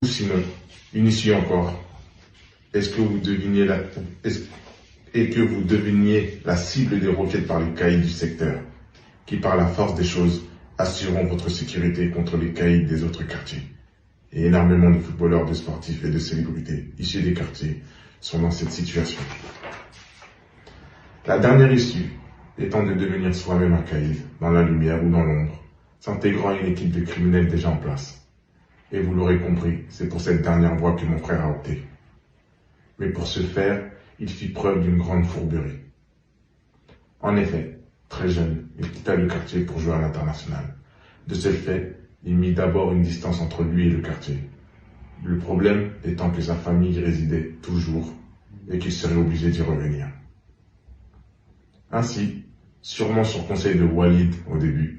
Sinon, une issue encore. Est-ce que vous deviniez la cible des roquettes par les caïds du secteur, qui par la force des choses assureront votre sécurité contre les caïds des autres quartiers. Et énormément de footballeurs, de sportifs et de célébrités issus des quartiers sont dans cette situation. La dernière issue étant de devenir soi-même un caïd, dans la lumière ou dans l'ombre, s'intégrant à une équipe de criminels déjà en place. Et vous l'aurez compris, c'est pour cette dernière voie que mon frère a opté. Mais pour ce faire, il fit preuve d'une grande fourberie. En effet, très jeune, il quitta le quartier pour jouer à l'international. De ce fait, il mit d'abord une distance entre lui et le quartier. Le problème étant que sa famille y résidait toujours et qu'il serait obligé d'y revenir. Ainsi, sûrement sur conseil de Walid au début,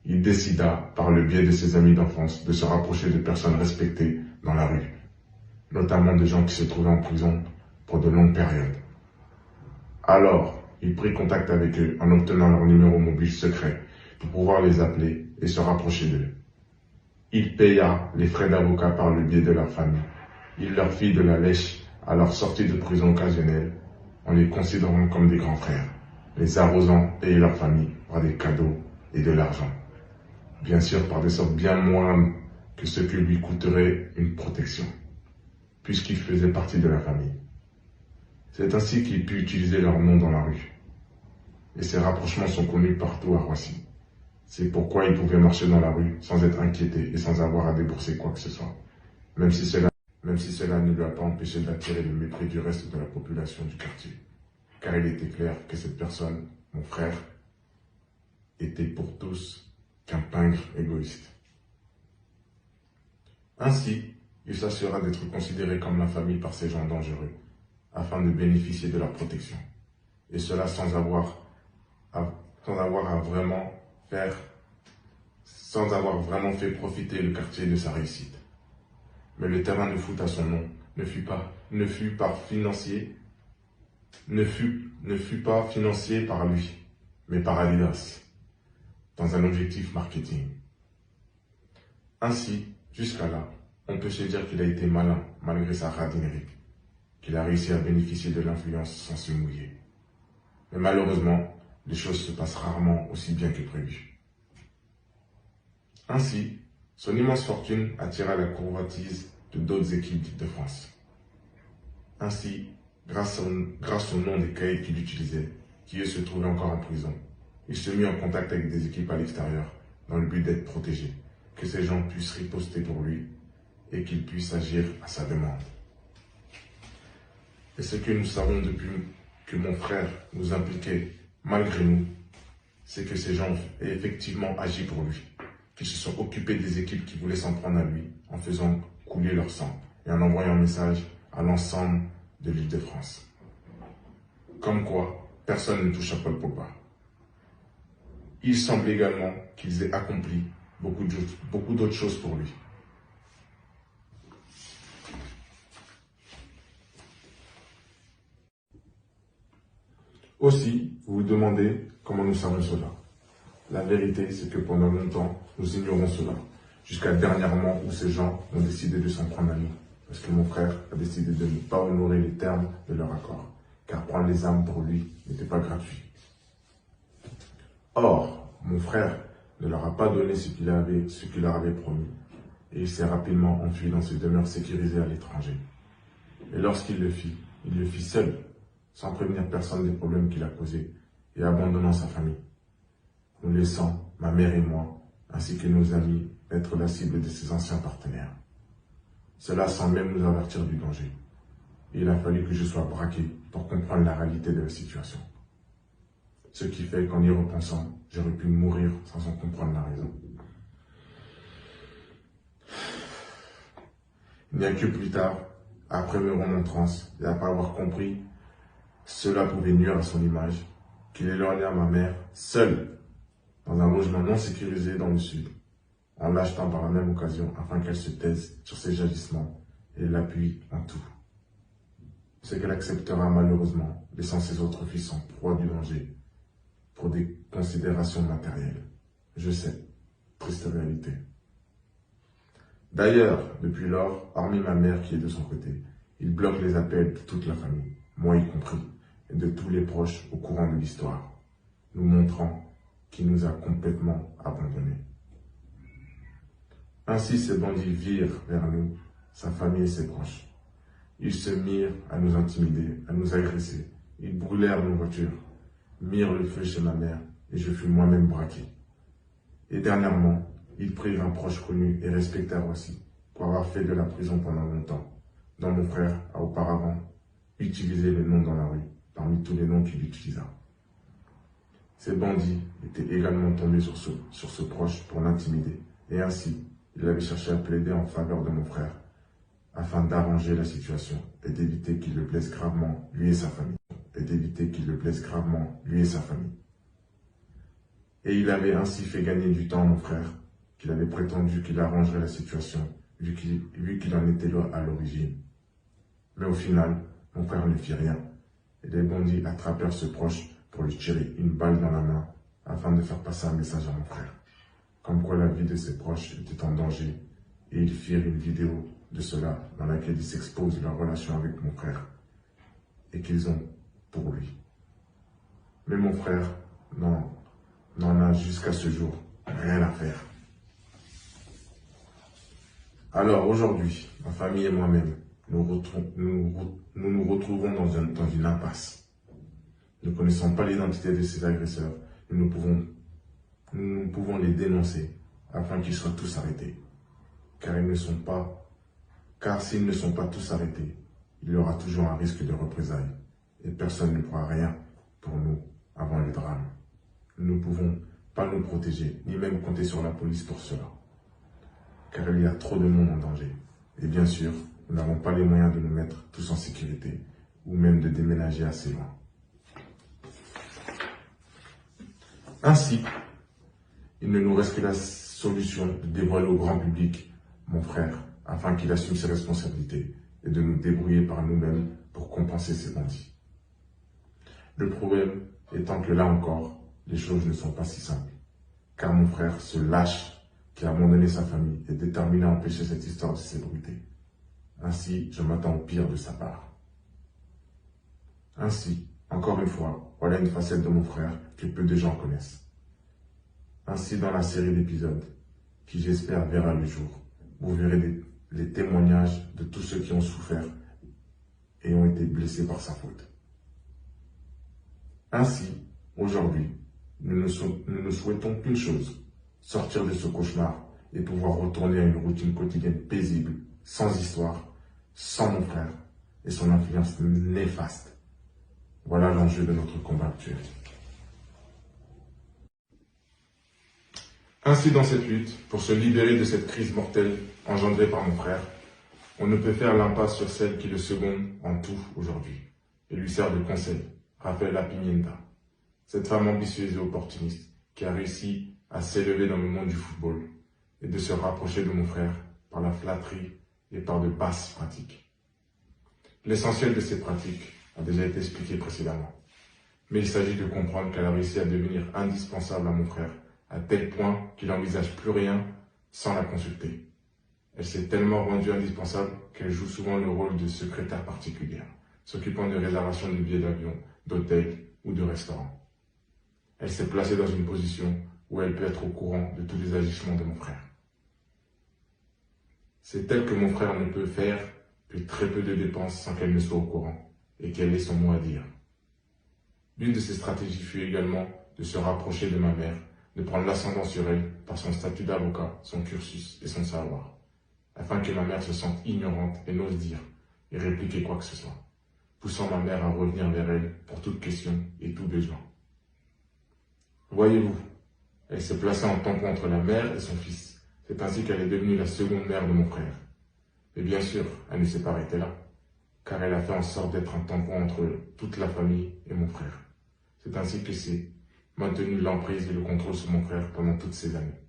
il décida, par le biais de ses amis d'enfance, de se rapprocher de personnes respectées dans la rue, notamment de gens qui se trouvaient en prison pour de longues périodes. Alors, il prit contact avec eux en obtenant leur numéro mobile secret pour pouvoir les appeler et se rapprocher d'eux. Il paya les frais d'avocat par le biais de leur famille. Il leur fit de la lèche à leur sortie de prison occasionnelle en les considérant comme des grands frères, les arrosant et leur famille par des cadeaux et de l'argent. Bien sûr par des sommes bien moindres que ce que lui coûterait une protection, puisqu'il faisait partie de la famille. C'est ainsi qu'il put utiliser leur nom dans la rue. Et ces rapprochements sont connus partout à Roissy. C'est pourquoi il pouvait marcher dans la rue sans être inquiété et sans avoir à débourser quoi que ce soit, même si cela ne lui a pas empêché d'attirer le mépris du reste de la population du quartier. Car il était clair que cette personne, mon frère, était pour tous qu'un pingre égoïste. Ainsi, il s'assura d'être considéré comme la famille par ces gens dangereux, afin de bénéficier de leur protection. Et cela sans avoir vraiment fait profiter le quartier de sa réussite. Mais le terrain de foot à son nom ne fut pas financé par lui, mais par Adidas, dans un objectif marketing. Ainsi, jusqu'à là, on peut se dire qu'il a été malin malgré sa radinerie, qu'il a réussi à bénéficier de l'influence sans se mouiller. Mais malheureusement, les choses se passent rarement aussi bien que prévu. Ainsi, son immense fortune attira la convoitise de d'autres équipes de France. Ainsi, grâce au nom des caïds qu'il utilisait, qui eux se trouvaient encore en prison, il se mit en contact avec des équipes à l'extérieur dans le but d'être protégé, que ces gens puissent riposter pour lui et qu'il puisse agir à sa demande. Et ce que nous savons depuis que mon frère nous impliquait malgré nous, c'est que ces gens ont effectivement agi pour lui, qu'ils se sont occupés des équipes qui voulaient s'en prendre à lui en faisant couler leur sang et en envoyant un message à l'ensemble de l'Île-de-France. Comme quoi, personne ne touche à Paul Pogba. Il semble également qu'ils aient accompli beaucoup d'autres choses pour lui. Aussi, vous vous demandez comment nous savons cela. La vérité, c'est que pendant longtemps, nous ignorons cela, jusqu'à dernièrement où ces gens ont décidé de s'en prendre à nous, parce que mon frère a décidé de ne pas honorer les termes de leur accord, car prendre les armes pour lui n'était pas gratuit. Or, mon frère ne leur a pas donné ce qu'il leur avait promis, et il s'est rapidement enfui dans ses demeures sécurisées à l'étranger. Et lorsqu'il le fit, il le fit seul, sans prévenir personne des problèmes qu'il a causés, et abandonnant sa famille, nous laissant, ma mère et moi, ainsi que nos amis, être la cible de ses anciens partenaires. Cela sans même nous avertir du danger. Et il a fallu que je sois braqué pour comprendre la réalité de la situation. Ce qui fait qu'en y repensant, j'aurais pu mourir sans en comprendre la raison. Bien que plus tard, après mes remontrances et après avoir compris cela pouvait nuire à son image, qu'il éloigna ma mère seule dans un logement non sécurisé dans le sud, en l'achetant par la même occasion afin qu'elle se taise sur ses agissements et l'appuie en tout. C'est qu'elle acceptera malheureusement, laissant ses autres fils en proie du danger pour des considérations matérielles. Je sais, triste réalité. D'ailleurs, depuis lors, hormis ma mère qui est de son côté, il bloque les appels de toute la famille, moi y compris, et de tous les proches au courant de l'histoire, nous montrant qu'il nous a complètement abandonnés. Ainsi, ces bandits virent vers nous, sa famille et ses proches. Ils se mirent à nous intimider, à nous agresser. Ils brûlèrent nos voitures, mirent le feu chez ma mère, et je fus moi-même braqué. Et dernièrement, ils prirent un proche connu et respectable aussi, pour avoir fait de la prison pendant longtemps, dont mon frère a auparavant utilisé le nom dans la rue, parmi tous les noms qu'il utilisa. Ces bandits étaient également tombés sur ce proche pour l'intimider, et ainsi, il avait cherché à plaider en faveur de mon frère, afin d'arranger la situation et d'éviter qu'il le blesse gravement, lui et sa famille. Et il avait ainsi fait gagner du temps à mon frère, qu'il avait prétendu qu'il arrangerait la situation, vu qu'il en était là à l'origine. Mais au final, mon frère ne fit rien, et les bandits attrapèrent ce proche pour lui tirer une balle dans la main, afin de faire passer un message à mon frère, comme quoi la vie de ses proches était en danger, et ils firent une vidéo de cela dans laquelle ils s'exposent leur relation avec mon frère, et qu'ils ont pour lui. Mais mon frère n'en a jusqu'à ce jour rien à faire. Alors aujourd'hui, ma famille et moi-même, nous nous retrouvons dans une impasse. Ne connaissant pas l'identité de ces agresseurs, nous pouvons les dénoncer afin qu'ils soient tous arrêtés. Car s'ils ne sont pas tous arrêtés, il y aura toujours un risque de représailles et personne ne pourra rien pour nous avant le drame. Nous ne pouvons pas nous protéger, ni même compter sur la police pour cela, car il y a trop de monde en danger. Et bien sûr, nous n'avons pas les moyens de nous mettre tous en sécurité, ou même de déménager assez loin. Ainsi, il ne nous reste que la solution de dévoiler au grand public mon frère, afin qu'il assume ses responsabilités, et de nous débrouiller par nous-mêmes pour compenser ces bandits. Le problème étant que là encore, les choses ne sont pas si simples, car mon frère, ce lâche qui a abandonné sa famille, est déterminé à empêcher cette histoire de s'ébruiter. Ainsi, je m'attends au pire de sa part. Ainsi, encore une fois, voilà une facette de mon frère que peu de gens connaissent. Ainsi, dans la série d'épisodes, qui j'espère verra le jour, vous verrez les témoignages de tous ceux qui ont souffert et ont été blessés par sa faute. Ainsi, aujourd'hui, nous ne souhaitons qu'une chose, sortir de ce cauchemar et pouvoir retourner à une routine quotidienne paisible, sans histoire, sans mon frère et son influence néfaste. Voilà l'enjeu de notre combat actuel. Ainsi, dans cette lutte, pour se libérer de cette crise mortelle engendrée par mon frère, on ne peut faire l'impasse sur celle qui le seconde en tout aujourd'hui et lui sert de conseil, Rafaela Pimienta, cette femme ambitieuse et opportuniste qui a réussi à s'élever dans le monde du football et de se rapprocher de mon frère par la flatterie et par de basses pratiques. L'essentiel de ces pratiques a déjà été expliqué précédemment, mais il s'agit de comprendre qu'elle a réussi à devenir indispensable à mon frère à tel point qu'il n'envisage plus rien sans la consulter. Elle s'est tellement rendue indispensable qu'elle joue souvent le rôle de secrétaire particulière, s'occupant de réservations de billets d'avion, d'hôtels ou de restaurants. Elle s'est placée dans une position où elle peut être au courant de tous les agissements de mon frère. C'est elle que mon frère ne peut faire que très peu de dépenses sans qu'elle ne soit au courant et qu'elle ait son mot à dire. L'une de ses stratégies fut également de se rapprocher de ma mère, de prendre l'ascendant sur elle par son statut d'avocat, son cursus et son savoir, afin que ma mère se sente ignorante et n'ose dire et répliquer quoi que ce soit, poussant ma mère à revenir vers elle pour toute question et tout besoin. Voyez-vous, elle s'est placée en tampon entre la mère et son fils. C'est ainsi qu'elle est devenue la seconde mère de mon frère. Mais bien sûr, elle ne s'est pas arrêtée là, car elle a fait en sorte d'être un tampon entre toute la famille et mon frère. C'est ainsi que s'est maintenu l'emprise et le contrôle sur mon frère pendant toutes ces années,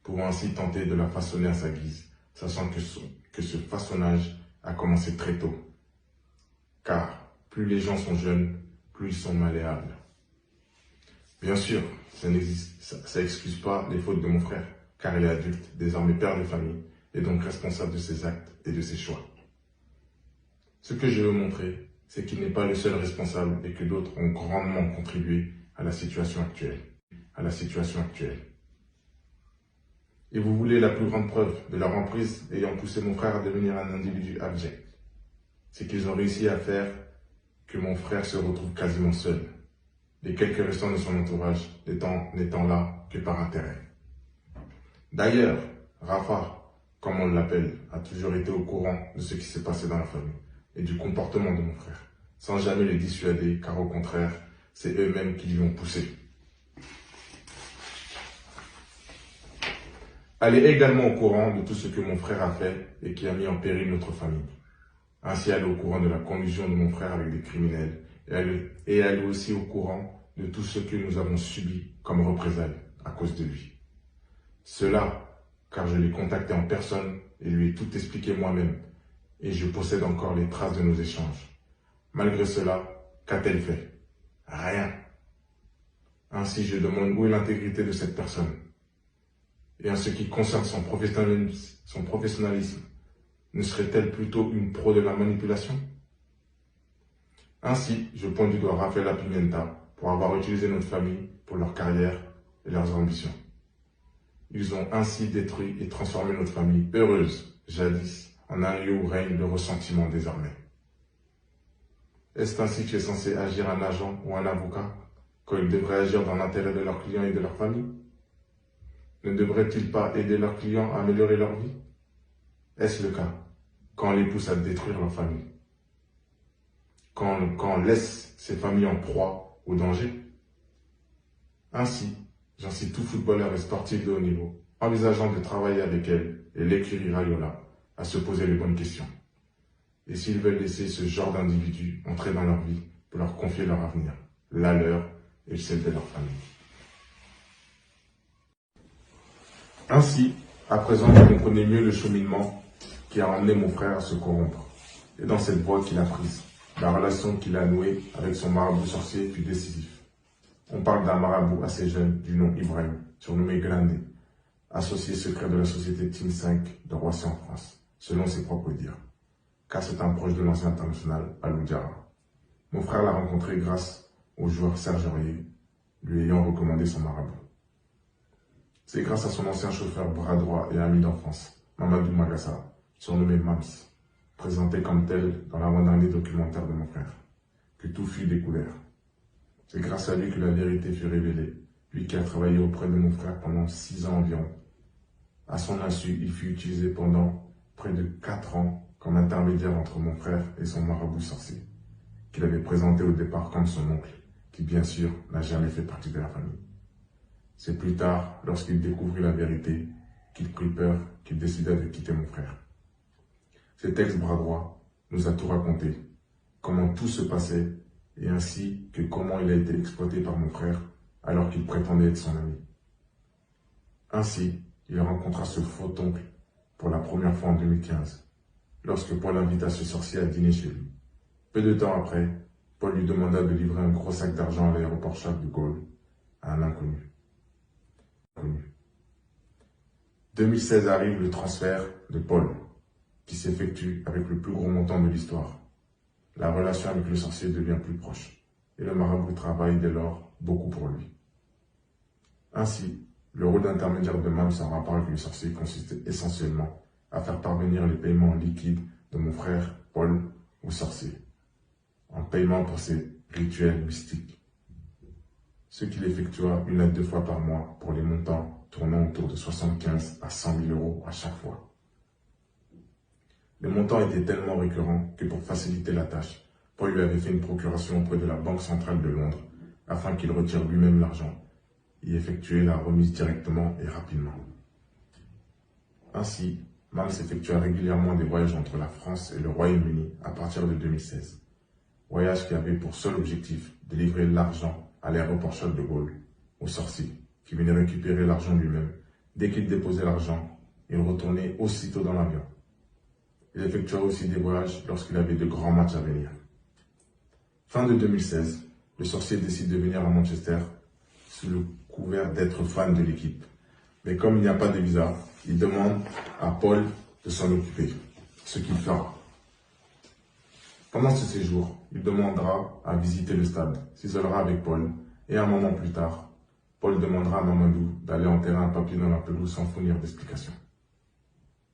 pouvant ainsi tenter de la façonner à sa guise, sachant que ce façonnage a commencé très tôt, car plus les gens sont jeunes, plus ils sont malléables. Bien sûr, ça n'excuse pas les fautes de mon frère, car il est adulte, désormais père de famille, et donc responsable de ses actes et de ses choix. Ce que je veux montrer, c'est qu'il n'est pas le seul responsable et que d'autres ont grandement contribué à la situation actuelle. Et vous voulez la plus grande preuve de leur emprise ayant poussé mon frère à devenir un individu abject. C'est qu'ils ont réussi à faire que mon frère se retrouve quasiment seul, les quelques restants de son entourage n'étant là que par intérêt. D'ailleurs, Rafa, comme on l'appelle, a toujours été au courant de ce qui s'est passé dans la famille et du comportement de mon frère, sans jamais le dissuader, car au contraire, c'est eux-mêmes qui lui ont poussé. Elle est également au courant de tout ce que mon frère a fait et qui a mis en péril notre famille. Ainsi, elle est au courant de la collusion de mon frère avec des criminels et elle est aussi au courant de tout ce que nous avons subi comme représailles à cause de lui. Cela, car je l'ai contacté en personne et lui ai tout expliqué moi-même et je possède encore les traces de nos échanges. Malgré cela, qu'a-t-elle fait? Rien. Ainsi, je demande où est l'intégrité de cette personne. Et en ce qui concerne son professionnalisme, ne serait-elle plutôt une pro de la manipulation? Ainsi, je pointe du doigt Rafaela Pimienta pour avoir utilisé notre famille pour leur carrière et leurs ambitions. Ils ont ainsi détruit et transformé notre famille heureuse, jadis, en un lieu où règne le ressentiment désormais. Est-ce ainsi que est censé agir un agent ou un avocat quand ils devraient agir dans l'intérêt de leurs clients et de leur famille? Ne devraient-ils pas aider leurs clients à améliorer leur vie? Est-ce le cas quand on les pousse à détruire leur famille? Quand on laisse ces familles en proie au danger? Ainsi, j'incite tout footballeur et sportif de haut niveau, envisageant de travailler avec elle et l'écurie Raiola, à se poser les bonnes questions. Et s'ils veulent laisser ce genre d'individus entrer dans leur vie pour leur confier leur avenir, la leur et celle de leur famille. Ainsi, à présent, vous comprenez mieux le cheminement qui a emmené mon frère à se corrompre. Et dans cette voie qu'il a prise, la relation qu'il a nouée avec son marabout sorcier fut décisif. On parle d'un marabout assez jeune du nom Ibrahim, surnommé Grande, associé secret de la société Team 5 de Roissy en France, selon ses propres dires, car c'est un proche de l'ancien international Alou Diarra. Mon frère l'a rencontré grâce au joueur Serge Aurier, lui ayant recommandé son marabout. C'est grâce à son ancien chauffeur bras droit et ami d'enfance, Mamadou Magassa, surnommé Mams, présenté comme tel dans l'avant-dernier documentaire de mon frère, que tout fut découvert. C'est grâce à lui que la vérité fut révélée, lui qui a travaillé auprès de mon frère pendant 6 ans environ. À son insu, il fut utilisé pendant près de 4 ans comme intermédiaire entre mon frère et son marabout sorcier, qu'il avait présenté au départ comme son oncle, qui bien sûr n'a jamais fait partie de la famille. C'est plus tard, lorsqu'il découvrit la vérité, qu'il prit peur, qu'il décida de quitter mon frère. Cet ex-bras droit nous a tout raconté, comment tout se passait, et ainsi que comment il a été exploité par mon frère alors qu'il prétendait être son ami. Ainsi, il rencontra ce faux oncle pour la première fois en 2015, lorsque Paul l'invita ce sorcier à dîner chez lui. Peu de temps après, Paul lui demanda de livrer un gros sac d'argent à l'aéroport Charles de Gaulle à un inconnu. 2016 arrive le transfert de Paul, qui s'effectue avec le plus gros montant de l'histoire. La relation avec le sorcier devient plus proche, et le marabout travaille dès lors beaucoup pour lui. Ainsi, le rôle d'intermédiaire de Mams en rapport avec le sorcier consistait essentiellement à faire parvenir les paiements liquides de mon frère Paul au sorcier, en paiement pour ses rituels mystiques. Ce qu'il effectua 1 à 2 fois par mois pour les montants tournant autour de 75 à 100 000 euros à chaque fois. Le montant était tellement récurrent que pour faciliter la tâche, Paul lui avait fait une procuration auprès de la Banque centrale de Londres afin qu'il retire lui-même l'argent et effectuer la remise directement et rapidement. Ainsi, Mams effectua régulièrement des voyages entre la France et le Royaume-Uni à partir de 2016. Voyage qui avait pour seul objectif de livrer l'argent à l'aéroport Charles de Gaulle au sorcier, qui venait récupérer l'argent lui-même. Dès qu'il déposait l'argent, il retournait aussitôt dans l'avion. Il effectua aussi des voyages lorsqu'il avait de grands matchs à venir. Fin de 2016, le sorcier décide de venir à Manchester sous le couvert d'être fan de l'équipe. Mais comme il n'y a pas de visa, il demande à Paul de s'en occuper, ce qu'il fera. Pendant ce séjour, il demandera à visiter le stade, s'isolera avec Paul, et un moment plus tard, Paul demandera à Mamadou d'aller enterrer un papier dans la pelouse sans fournir d'explication.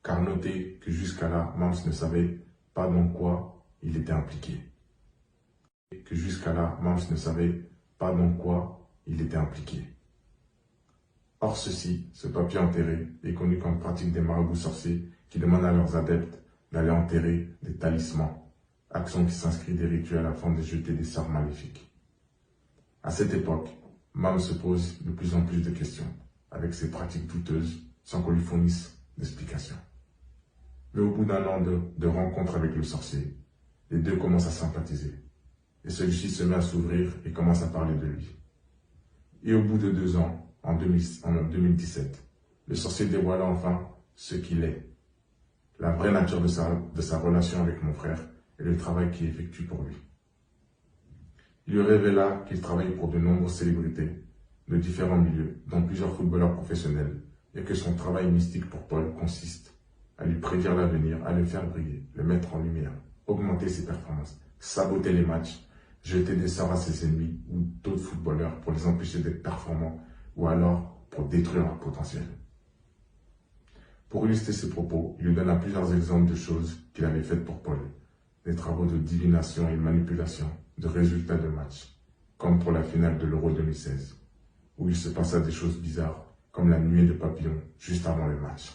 Car notez que jusqu'à là, Mams ne savait pas dans quoi il était impliqué. Or ce papier enterré est connu comme pratique des marabouts sorciers qui demandent à leurs adeptes d'aller enterrer des talismans, action qui s'inscrit des rituels afin de jeter des sorts maléfiques. À cette époque, Mams se pose de plus en plus de questions, avec ses pratiques douteuses, sans qu'on lui fournisse d'explications. Mais au bout d'un an de rencontre avec le sorcier, les deux commencent à sympathiser, et celui-ci se met à s'ouvrir et commence à parler de lui. Et au bout de 2 ans, en 2017, le sorcier dévoila enfin ce qu'il est, la vraie nature de sa relation avec mon frère et le travail qu'il effectue pour lui. Il lui révéla qu'il travaillait pour de nombreuses célébrités de différents milieux, dont plusieurs footballeurs professionnels, et que son travail mystique pour Paul consiste à lui prédire l'avenir, à le faire briller, le mettre en lumière, augmenter ses performances, saboter les matchs, jeter des sorts à ses ennemis ou d'autres footballeurs pour les empêcher d'être performants ou alors pour détruire leur potentiel. Pour illustrer ses propos, il lui donna plusieurs exemples de choses qu'il avait faites pour Paul, des travaux de divination et de manipulation de résultats de matchs, comme pour la finale de l'Euro 2016, où il se passa des choses bizarres, comme la nuée de papillons juste avant le match.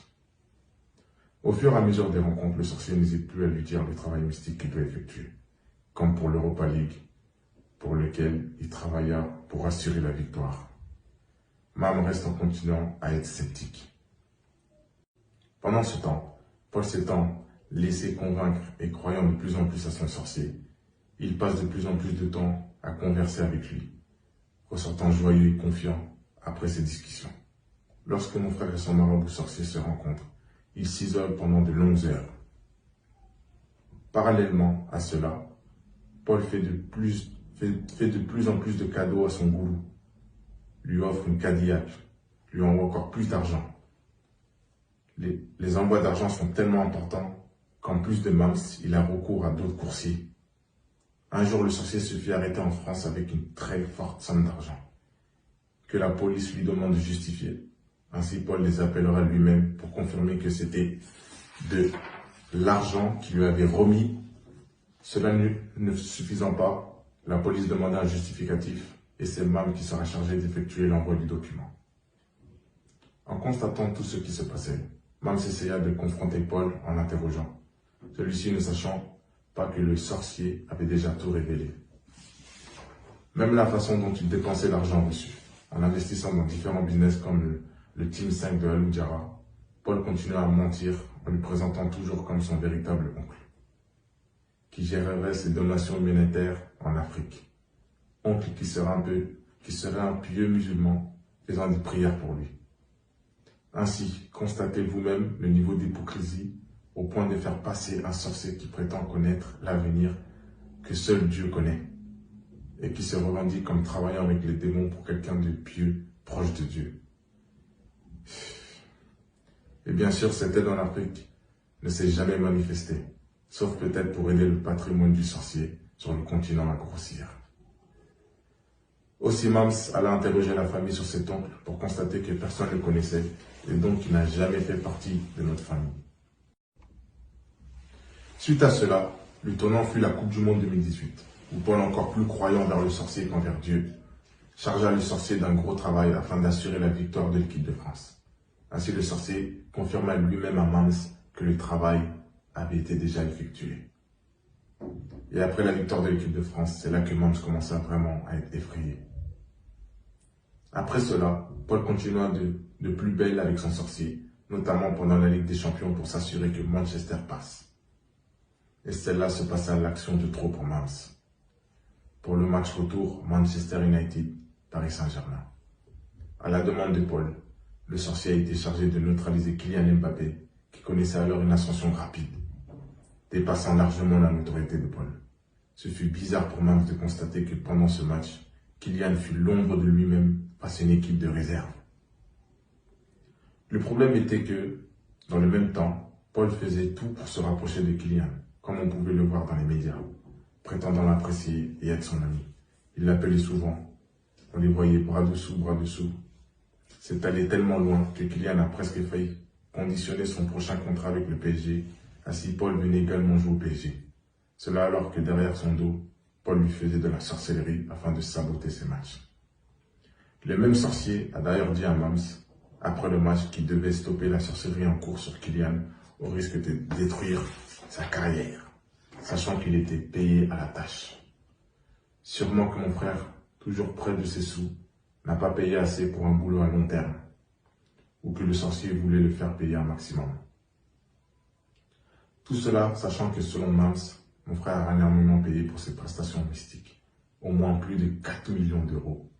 Au fur et à mesure des rencontres, le sorcier n'hésite plus à lui dire le travail mystique qu'il doit effectuer, comme pour l'Europa League, pour lequel il travailla pour assurer la victoire. Mam reste en continuant à être sceptique. Pendant ce temps, Paul s'étant laissé convaincre et croyant de plus en plus à son sorcier, il passe de plus en plus de temps à converser avec lui, ressortant joyeux et confiant après ces discussions. Lorsque mon frère et son marabout sorcier se rencontrent, ils s'isolent pendant de longues heures. Parallèlement à cela, Paul fait de plus en plus de cadeaux à son gourou, lui offre une Cadillac, lui envoie encore plus d'argent. Les envois d'argent sont tellement importants qu'en plus de Mams, il a recours à d'autres coursiers. Un jour, le sorcier se fit arrêter en France avec une très forte somme d'argent, que la police lui demande de justifier. Ainsi, Paul les appellera lui-même pour confirmer que c'était de l'argent qu'il lui avait remis. Cela ne suffisant pas, la police demanda un justificatif et c'est Mam qui sera chargé d'effectuer l'envoi du document. En constatant tout ce qui se passait, Mam s'essaya de confronter Paul en l'interrogeant, celui-ci ne sachant pas que le sorcier avait déjà tout révélé. Même la façon dont il dépensait l'argent reçu, en investissant dans différents business comme le Team 5 de Al Oudjara, Paul continua à mentir en lui présentant toujours comme son véritable oncle, qui gérerait ses donations humanitaires en Afrique. Oncle qui serait un pieux musulman faisant des prières pour lui. Ainsi, constatez vous-même le niveau d'hypocrisie au point de faire passer un sorcier qui prétend connaître l'avenir que seul Dieu connaît et qui se revendique comme travaillant avec les démons pour quelqu'un de pieux, proche de Dieu. Et bien sûr, cette aide en Afrique ne s'est jamais manifestée, sauf peut-être pour aider le patrimoine du sorcier sur le continent à grossir. Aussi, Mams alla interroger la famille sur cet oncle pour constater que personne ne le connaissait et donc qu'il n'a jamais fait partie de notre famille. Suite à cela, le tournant fut la Coupe du Monde 2018, où Paul, encore plus croyant vers le sorcier qu'envers Dieu, chargea le sorcier d'un gros travail afin d'assurer la victoire de l'équipe de France. Ainsi, le sorcier confirma lui-même à Mams que le travail avait été déjà effectué. Et après la victoire de l'équipe de France, c'est là que Mams commença vraiment à être effrayé. Après cela, Paul continua de plus belle avec son sorcier, notamment pendant la Ligue des Champions pour s'assurer que Manchester passe. Et celle-là se passa à l'action de trop pour Mams. Pour le match retour, Manchester United, Paris Saint-Germain. À la demande de Paul, le sorcier a été chargé de neutraliser Kylian Mbappé, qui connaissait alors une ascension rapide, dépassant largement la notoriété de Paul. Ce fut bizarre pour Mams de constater que pendant ce match, Kylian fut l'ombre de lui-même face à une équipe de réserve. Le problème était que, dans le même temps, Paul faisait tout pour se rapprocher de Kylian, comme on pouvait le voir dans les médias, prétendant l'apprécier et être son ami. Il l'appelait souvent. On les voyait bras dessous, bras dessous. C'est allé tellement loin que Kylian a presque failli conditionner son prochain contrat avec le PSG, ainsi Paul venait également jouer au PSG. Cela alors que derrière son dos, Paul lui faisait de la sorcellerie afin de saboter ses matchs. Le même sorcier a d'ailleurs dit à Mams, après le match, qu'il devait stopper la sorcellerie en cours sur Kylian au risque de détruire sa carrière, sachant qu'il était payé à la tâche. Sûrement que mon frère, toujours près de ses sous, n'a pas payé assez pour un boulot à long terme, ou que le sorcier voulait le faire payer un maximum. Tout cela, sachant que selon Mams, mon frère a énormément payé pour ses prestations mystiques, au moins plus de 4 millions d'euros,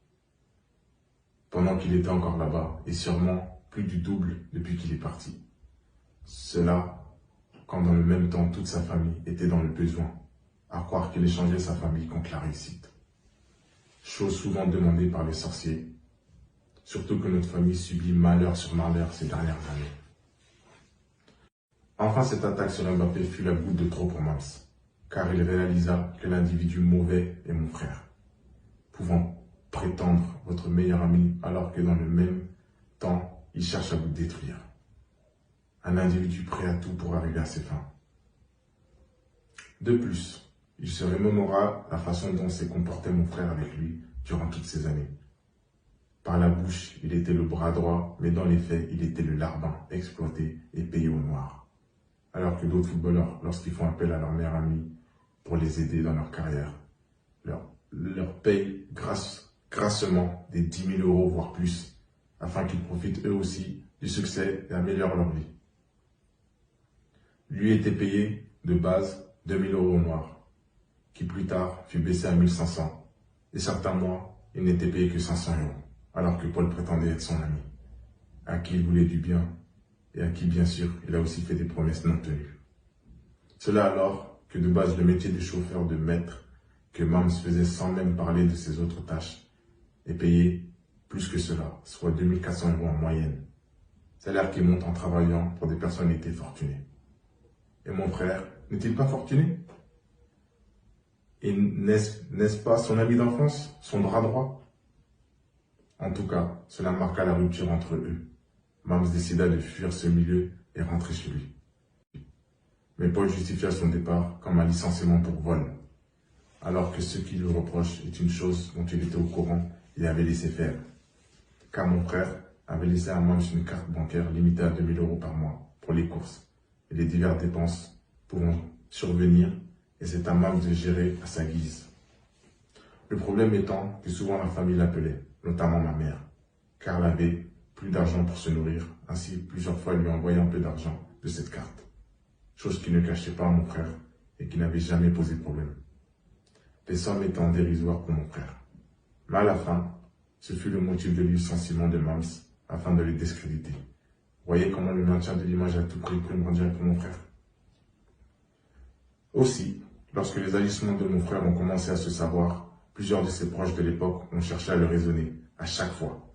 pendant qu'il était encore là-bas, et sûrement plus du double depuis qu'il est parti. Cela, quand dans le même temps, toute sa famille était dans le besoin, à croire qu'il échangeait sa famille contre la réussite. Chose souvent demandée par les sorciers, surtout que notre famille subit malheur sur malheur ces dernières années. Enfin, cette attaque sur Mbappé fut la goutte de trop pour Mams, car il réalisa que l'individu mauvais est mon frère, pouvant prétendre votre meilleur ami alors que dans le même temps, il cherche à vous détruire. Un individu prêt à tout pour arriver à ses fins. De plus, il se remémora la façon dont s'est comporté mon frère avec lui durant toutes ces années. Par la bouche, il était le bras droit, mais dans les faits, il était le larbin, exploité et payé au noir. Alors que d'autres footballeurs, lorsqu'ils font appel à leur meilleur ami pour les aider dans leur carrière, leur payent grassement des 10 000 euros, voire plus, afin qu'ils profitent eux aussi du succès et améliorent leur vie. Lui était payé de base 2 000 euros au noir, qui plus tard fut baissé à 1 500, et certains mois, il n'était payé que 500 euros, alors que Paul prétendait être son ami, à qui il voulait du bien, et à qui, bien sûr, il a aussi fait des promesses non tenues. Cela alors que de base le métier de chauffeur de maître que Mams faisait sans même parler de ses autres tâches est payé plus que cela, soit 2 400 euros en moyenne. Salaire qui monte en travaillant pour des personnalités fortunées. Et mon frère, n'est-il pas fortuné? Et n'est-ce pas son ami d'enfance, son bras droit? En tout cas, cela marqua la rupture entre eux. Mams décida de fuir ce milieu et rentrer chez lui. Mais Paul justifia son départ comme un licenciement pour vol, alors que ce qu'il lui reproche est une chose dont il était au courant et avait laissé faire. Car mon frère avait laissé à Mams une carte bancaire limitée à 2 000 euros par mois pour les courses et les diverses dépenses pouvant survenir, et c'est à Mams de gérer à sa guise. Le problème étant que souvent la famille l'appelait, notamment ma mère, car elle avait plus d'argent pour se nourrir, ainsi plusieurs fois elle lui envoyait un peu d'argent de cette carte, chose qui ne cachait pas à mon frère et qui n'avait jamais posé problème. Les sommes étant dérisoires pour mon frère. Mais à la fin, ce fut le motif de licenciement de Mams afin de les discréditer. Voyez comment le maintien de l'image à tout prix primordial pour mon frère. Aussi, lorsque les agissements de mon frère ont commencé à se savoir, plusieurs de ses proches de l'époque ont cherché à le raisonner à chaque fois.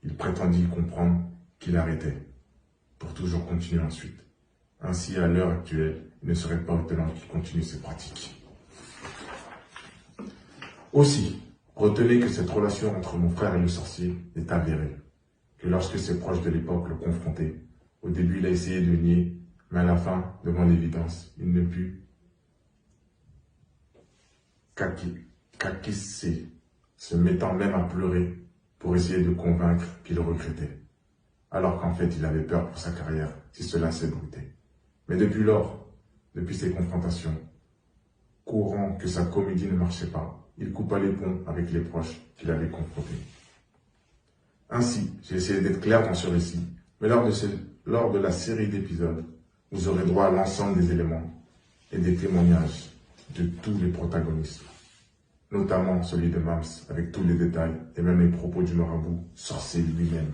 Il prétendit comprendre qu'il arrêtait, pour toujours continuer ensuite. Ainsi, à l'heure actuelle, il ne serait pas étonnant qu'il continue ses pratiques. Aussi, retenez que cette relation entre mon frère et le sorcier est avérée, que lorsque ses proches de l'époque le confrontaient, au début il a essayé de nier, mais à la fin, devant l'évidence, il ne put qu'acquiescer, se mettant même à pleurer pour essayer de convaincre qu'il regrettait, alors qu'en fait il avait peur pour sa carrière si cela s'ébruitait. Mais depuis lors, depuis ces confrontations, courant que sa comédie ne marchait pas, il coupa les ponts avec les proches qu'il avait confrontés. Ainsi, j'ai essayé d'être clair dans ce récit, mais lors de la série d'épisodes, vous aurez droit à l'ensemble des éléments et des témoignages de tous les protagonistes, notamment celui de Mams, avec tous les détails et même les propos du marabout sorcier lui-même.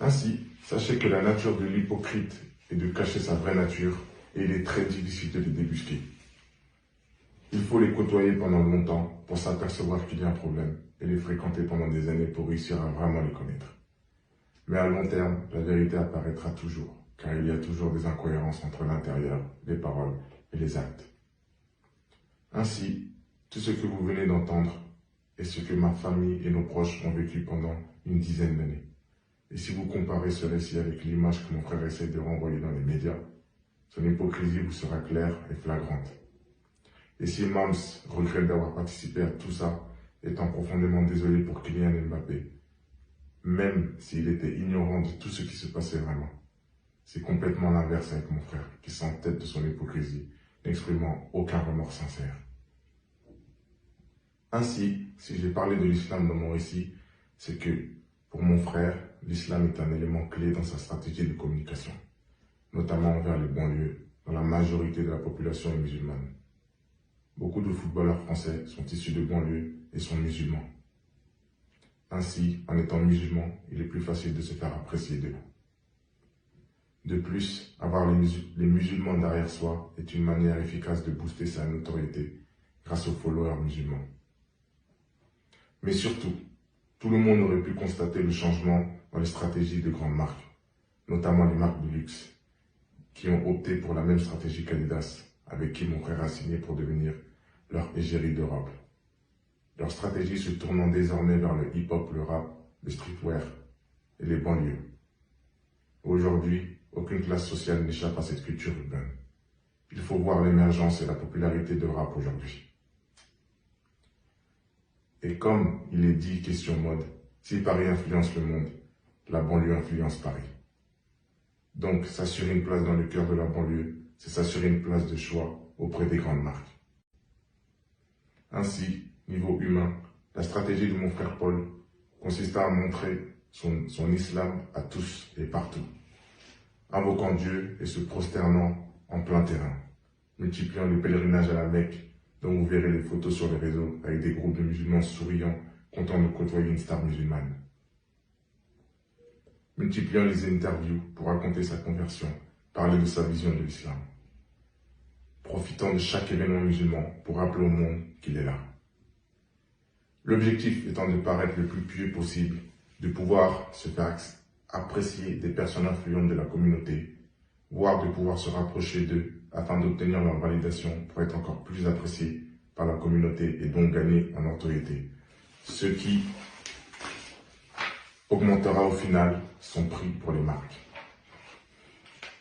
Ainsi, sachez que la nature de l'hypocrite est de cacher sa vraie nature et il est très difficile de les débusquer. Il faut les côtoyer pendant longtemps pour pour s'apercevoir qu'il y a un problème et les fréquenter pendant des années pour réussir à vraiment les connaître. Mais à long terme, la vérité apparaîtra toujours, car il y a toujours des incohérences entre l'intérieur, les paroles et les actes. Ainsi, tout ce que vous venez d'entendre est ce que ma famille et nos proches ont vécu pendant une dizaine d'années. Et si vous comparez ce récit avec l'image que mon frère essaie de renvoyer dans les médias, son hypocrisie vous sera claire et flagrante. Et si Mams regrette d'avoir participé à tout ça, étant profondément désolé pour Kylian Mbappé, même s'il était ignorant de tout ce qui se passait vraiment, c'est complètement l'inverse avec mon frère, qui s'entête de son hypocrisie, n'exprimant aucun remords sincère. Ainsi, si j'ai parlé de l'islam dans mon récit, c'est que, pour mon frère, l'islam est un élément clé dans sa stratégie de communication, notamment envers les banlieues, dont la majorité de la population est musulmane. Beaucoup de footballeurs français sont issus de banlieues et sont musulmans. Ainsi, en étant musulman, il est plus facile de se faire apprécier d'eux. De plus, avoir les musulmans derrière soi est une manière efficace de booster sa notoriété grâce aux followers musulmans. Mais surtout, tout le monde aurait pu constater le changement dans les stratégies de grandes marques, notamment les marques de luxe, qui ont opté pour la même stratégie qu'Adidas, avec qui mon frère a signé pour devenir leur égérie d'Europe. Leur stratégie se tournant désormais vers le hip-hop, le rap, le streetwear et les banlieues. Aujourd'hui, aucune classe sociale n'échappe à cette culture urbaine. Il faut voir l'émergence et la popularité de rap aujourd'hui. Et comme il est dit question mode, si Paris influence le monde, la banlieue influence Paris. Donc, s'assurer une place dans le cœur de la banlieue, c'est s'assurer une place de choix auprès des grandes marques. Ainsi, niveau humain, la stratégie de mon frère Paul consista à montrer son islam à tous et partout, invoquant Dieu et se prosternant en plein terrain, multipliant les pèlerinages à la Mecque, dont vous verrez les photos sur les réseaux avec des groupes de musulmans souriants, contents de côtoyer une star musulmane. Multipliant les interviews pour raconter sa conversion, parler de sa vision de l'islam. Profitant de chaque événement musulman pour rappeler au monde qu'il est là. L'objectif étant de paraître le plus pieux possible, de pouvoir se faire apprécier des personnes influentes de la communauté, voire de pouvoir se rapprocher d'eux afin d'obtenir leur validation pour être encore plus appréciés par la communauté et donc gagner en notoriété. Ce qui augmentera au final son prix pour les marques.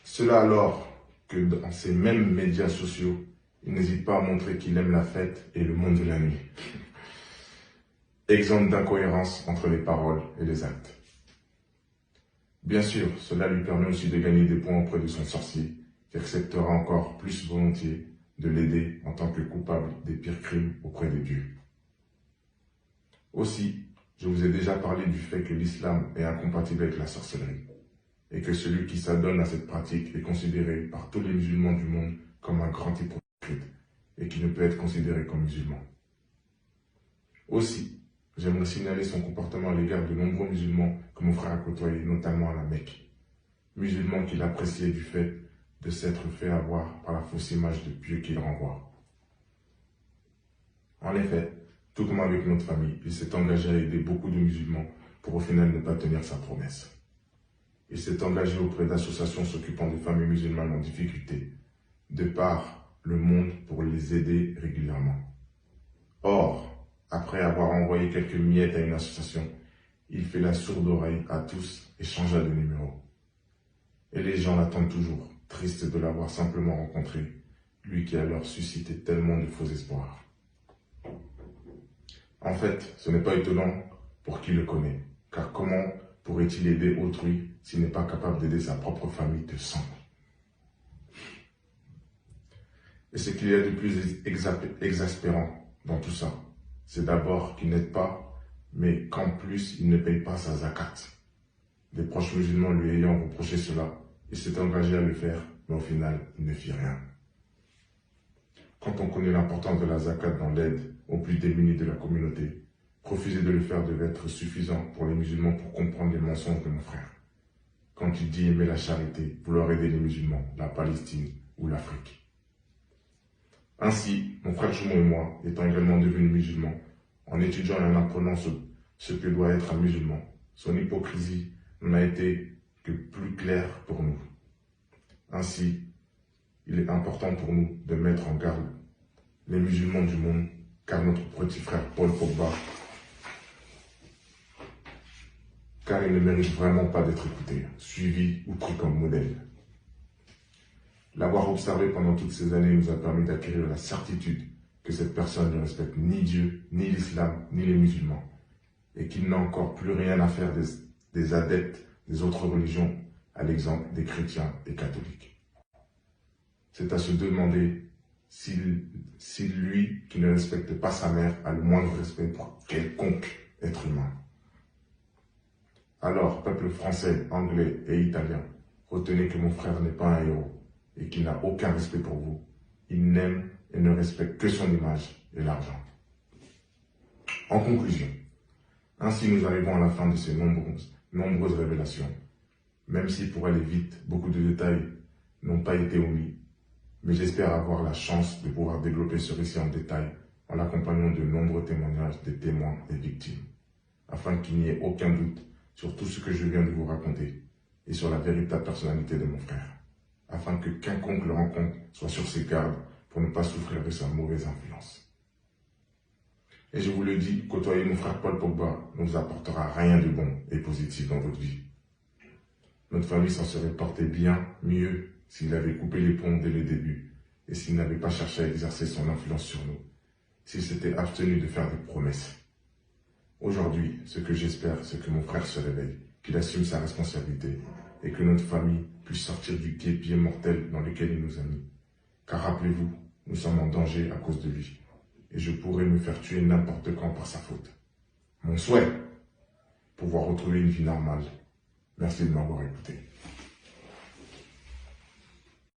Cela alors que dans ces mêmes médias sociaux, il n'hésite pas à montrer qu'il aime la fête et le monde de la nuit. Exemple d'incohérence entre les paroles et les actes. Bien sûr, cela lui permet aussi de gagner des points auprès de son sorcier, qui acceptera encore plus volontiers de l'aider en tant que coupable des pires crimes auprès de Dieu. Aussi, je vous ai déjà parlé du fait que l'islam est incompatible avec la sorcellerie, et que celui qui s'adonne à cette pratique est considéré par tous les musulmans du monde comme un grand hypocrite, et qui ne peut être considéré comme musulman. Aussi, j'aimerais signaler son comportement à l'égard de nombreux musulmans que mon frère a côtoyés, notamment à la Mecque. Musulmans qu'il appréciait du fait de s'être fait avoir par la fausse image de Dieu qu'il renvoie. En effet, tout comme avec notre famille, il s'est engagé à aider beaucoup de musulmans pour au final ne pas tenir sa promesse. Il s'est engagé auprès d'associations s'occupant des familles musulmanes en difficulté, de par le monde pour les aider régulièrement. Or, après avoir envoyé quelques miettes à une association, il fait la sourde oreille à tous et changea de numéro. Et les gens l'attendent toujours, tristes de l'avoir simplement rencontré, lui qui a leur suscité tellement de faux espoirs. En fait, ce n'est pas étonnant pour qui le connaît, car comment pourrait-il aider autrui s'il n'est pas capable d'aider sa propre famille de sang? Et ce qu'il y a de plus exaspérant dans tout ça, c'est d'abord qu'il n'aide pas, mais qu'en plus il ne paye pas sa zakat. Des proches musulmans lui ayant reproché cela, il s'est engagé à le faire, mais au final, il ne fit rien. Quand on connaît l'importance de la zakat dans l'aide aux plus démunis de la communauté, refuser de le faire devait être suffisant pour les musulmans pour comprendre les mensonges de mon frère. Quand il dit aimer la charité, vouloir aider les musulmans, la Palestine ou l'Afrique. Ainsi, mon frère Jumeau et moi, étant également devenus musulmans, en étudiant et en apprenant ce que doit être un musulman, son hypocrisie n'a été que plus claire pour nous. Ainsi, il est important pour nous de mettre en garde les musulmans du monde, car notre petit frère Paul Pogba, car il ne mérite vraiment pas d'être écouté, suivi ou pris comme modèle. L'avoir observé pendant toutes ces années nous a permis d'acquérir la certitude que cette personne ne respecte ni Dieu, ni l'islam, ni les musulmans, et qu'il n'a encore plus rien à faire des adeptes des autres religions, à l'exemple des chrétiens et catholiques. C'est à se demander si lui, qui ne respecte pas sa mère, a le moindre respect pour quelconque être humain. Alors, peuple français, anglais et italien, retenez que mon frère n'est pas un héros et qu'il n'a aucun respect pour vous. Il n'aime et ne respecte que son image et l'argent. En conclusion, ainsi nous arrivons à la fin de ces nombreuses révélations. Même si pour aller vite, beaucoup de détails n'ont pas été omis, mais j'espère avoir la chance de pouvoir développer ce récit en détail en accompagnant de nombreux témoignages des témoins et victimes, afin qu'il n'y ait aucun doute sur tout ce que je viens de vous raconter et sur la véritable personnalité de mon frère, afin que quiconque le rencontre soit sur ses gardes pour ne pas souffrir de sa mauvaise influence. Et je vous le dis, côtoyer mon frère Paul Pogba ne vous apportera rien de bon et positif dans votre vie. Notre famille s'en serait portée bien mieux s'il avait coupé les ponts dès le début et s'il n'avait pas cherché à exercer son influence sur nous, s'il s'était abstenu de faire des promesses. Aujourd'hui, ce que j'espère, c'est que mon frère se réveille, qu'il assume sa responsabilité et que notre famille puisse sortir du guêpier mortel dans lequel il nous a mis. Car rappelez-vous, nous sommes en danger à cause de lui et je pourrais me faire tuer n'importe quand par sa faute. Mon souhait, pouvoir retrouver une vie normale. Merci de m'avoir écouté.